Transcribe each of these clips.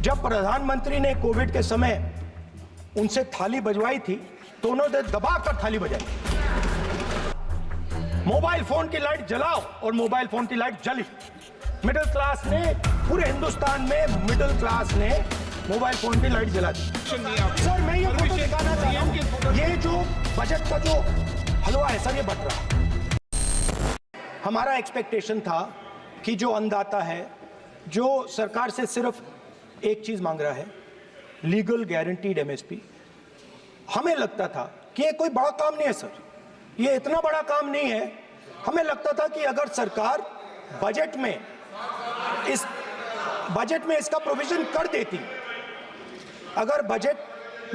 जब प्रधानमंत्री ने कोविड के समय उनसे थाली बजवाई थी तो उन्होंने दबाकर थाली बजाई। मोबाइल फोन की लाइट जलाओ और मोबाइल फोन की लाइट जली। मिडिल क्लास ने, पूरे हिंदुस्तान में मिडिल क्लास ने मोबाइल फोन की लाइट जला दी। सर मैं ये फोटो दिखाना चाह रहा हूं, ये जो बजट का जो हलवा है सर, ये बट रहा है। हमारा एक्सपेक्टेशन था कि जो अन्नदाता है, जो सरकार से सिर्फ एक चीज मांग रहा है, लीगल गारंटीड एमएसपी। हमें लगता था कि ये कोई बड़ा काम नहीं है सर, ये इतना बड़ा काम नहीं है। हमें लगता था कि अगर सरकार बजट में इसका प्रोविजन कर देती, अगर बजट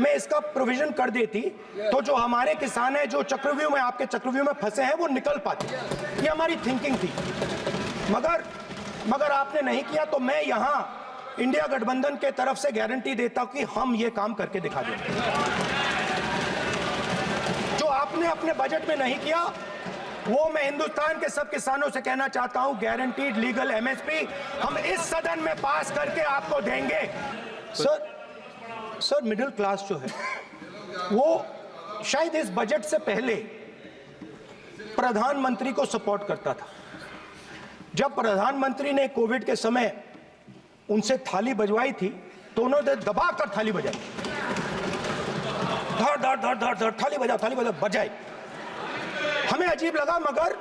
में इसका प्रोविजन कर देती तो जो हमारे किसान हैं जो चक्रव्यूह में, आपके चक्रव्यूह में फंसे हैं, वो निकल पाते। ये हमारी थिंकिंग थी, मगर आपने नहीं किया। तो मैं यहां इंडिया गठबंधन के तरफ से गारंटी देता हूं कि हम ये काम करके दिखा देंगे। जो आपने अपने बजट में नहीं किया वो मैं हिंदुस्तान के सब किसानों से कहना चाहता हूं, गारंटीड लीगल एमएसपी हम इस सदन में पास करके आपको देंगे। सर मिडिल क्लास जो है वो शायद इस बजट से पहले प्रधानमंत्री को सपोर्ट करता था। जब प्रधानमंत्री ने कोविड के समय उनसे थाली बजवाई थी तो उन्होंने दबाकर थाली बजाई। धड़ धड़ धड़ धड़ धड़ थाली बजा बजाई। हमें अजीब लगा, मगर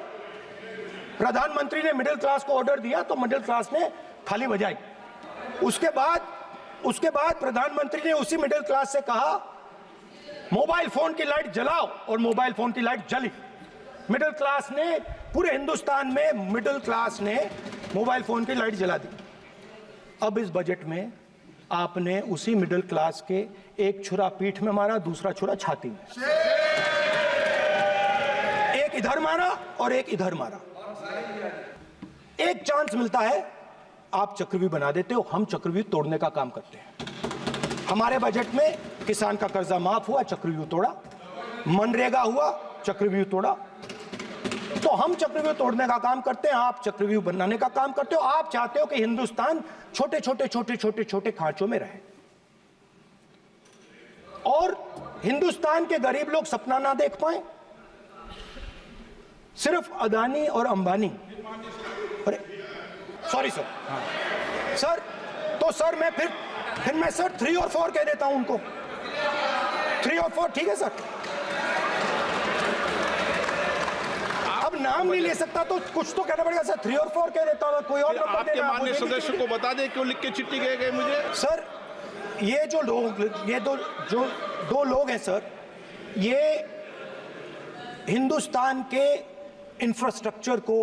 प्रधानमंत्री ने मिडिल क्लास को ऑर्डर दिया तो मिडिल क्लास ने थाली बजाई। उसके बाद प्रधानमंत्री ने उसी मिडिल क्लास से कहा मोबाइल फोन की लाइट जलाओ और मोबाइल फोन की लाइट जली। मिडिल क्लास ने, पूरे हिंदुस्तान में मिडिल क्लास ने मोबाइल फोन की लाइट जला दी। अब इस बजट में आपने उसी मिडिल क्लास के एक छुरा पीठ में मारा, दूसरा छुरा छाती में, एक इधर मारा और एक इधर मारा। एक चांस मिलता है आप चक्रव्यूह बना देते हो, हम चक्रव्यूह तोड़ने का काम करते हैं। हमारे बजट में किसान का कर्जा माफ हुआ, चक्रव्यूह तोड़ा। मनरेगा हुआ, चक्रव्यूह तोड़ा। तो हम चक्रव्यूह तोड़ने का काम करते हैं, आप चक्रव्यूह बनाने का काम करते हो। आप चाहते हो कि हिंदुस्तान छोटे छोटे खांचों में रहे और हिंदुस्तान के गरीब लोग सपना ना देख पाए। सिर्फ अदानी और अंबानी, सॉरी सर, सर तो सर मैं फिर मैं सर 3 और 4 कह देता हूं उनको। 3 और 4 ठीक है सर। अब नाम नहीं ले सकता तो कुछ तो कहना पड़ेगा सर। 3 और 4 कह देता हूं, कोई और नंबर आपके देना। माननीय सदस्य को बता दें क्यों लिख के चिट्ठी गए मुझे। सर ये जो लोग, ये दो लोग हैं सर, ये हिंदुस्तान के इंफ्रास्ट्रक्चर को,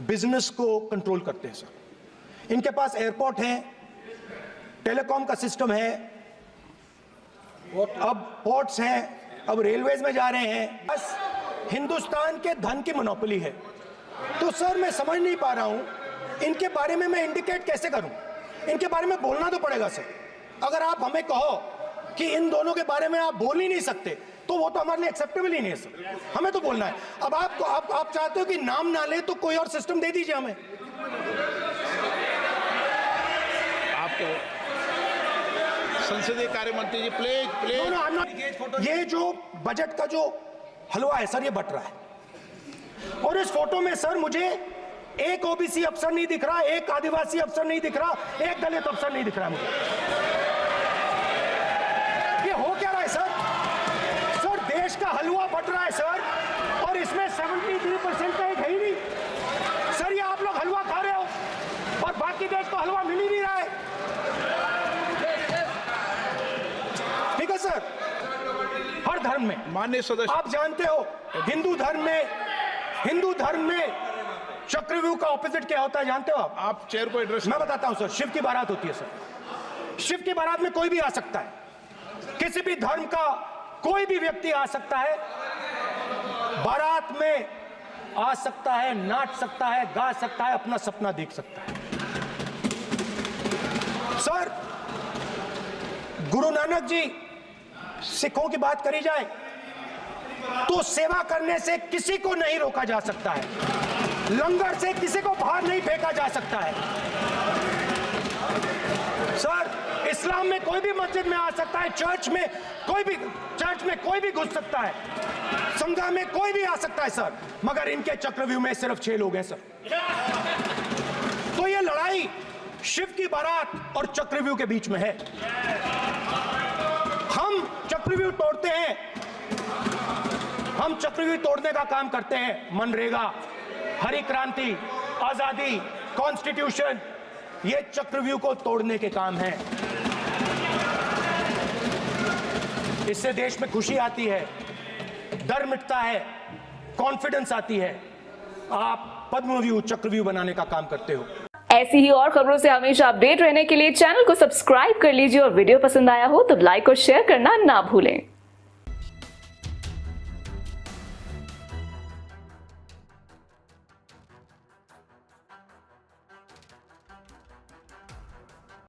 बिजनेस को कंट्रोल करते हैं सर। इनके पास एयरपोर्ट है, टेलीकॉम का सिस्टम है, अब पोर्ट्स हैं, अब रेलवेज में जा रहे हैं। बस हिंदुस्तान के धन की मोनोपोली है। तो सर मैं समझ नहीं पा रहा हूं इनके बारे में मैं इंडिकेट कैसे करूं। इनके बारे में बोलना तो पड़ेगा सर। अगर आप हमें कहो कि इन दोनों के बारे में आप बोल ही नहीं सकते तो वो तो हमारे लिए एक्सेप्टेबल ही नहीं है सर। हमें तो बोलना है। अब आप चाहते हो कि नाम ना ले तो कोई और सिस्टम दे दीजिए हमें। आपको संसदीय कार्य मंत्री जी प्लीज। ये जो बजट का जो हलवा है सर, ये बट रहा है। और इस फोटो में सर मुझे एक ओबीसी अफसर नहीं दिख रहा, एक आदिवासी अफसर नहीं दिख रहा, एक दलित अफसर नहीं दिख रहा मुझे। ये हो क्या रहा है सर? सर देश का हलवा बट रहा है सर, और इसमें 73% का एक है ही नहीं सर। ये आप लोग हलवा खा रहे हो और बाकी देश को हलवा मिल ही नहीं रहा है। ठीक है सर। हर धर्म में, माननीय सदस्य, आप जानते हो हिंदू धर्म में चक्रव्यूह का ऑपोजिट क्या होता है जानते हो आप चेयर को एड्रेस। मैं बताता हूं सर। शिव की बारात होती है सर। शिव की बारात में कोई भी आ सकता है, किसी भी धर्म का कोई भी व्यक्ति आ सकता है, बारात में आ सकता है, नाच सकता है, गा सकता है, अपना सपना देख सकता है। सर गुरु नानक जी, सिखों की बात करी जाए तो सेवा करने से किसी को नहीं रोका जा सकता है, लंगर से किसी को बाहर नहीं फेंका जा सकता है। सर में कोई भी मस्जिद में आ सकता है, चर्च में कोई भी घुस सकता है, संघा में कोई भी आ सकता है सर, मगर इनके चक्रव्यूह में सिर्फ 6 लोग हैं सर। तो ये लड़ाई शिव की बारात और चक्रव्यूह के बीच में है। हम चक्रव्यूह तोड़ते हैं, हम चक्रव्यूह तोड़ने का काम करते हैं। मनरेगा, हरी क्रांति, आजादी, कॉन्स्टिट्यूशन, ये चक्रव्यूह को तोड़ने के काम हैं। इससे देश में खुशी आती है, डर मिटता है, कॉन्फिडेंस आती है। आप पद्मव्यूह चक्रव्यूह बनाने का काम करते हो। ऐसी ही और खबरों से हमेशा अपडेट रहने के लिए चैनल को सब्सक्राइब कर लीजिए और वीडियो पसंद आया हो तो लाइक और शेयर करना ना भूलें।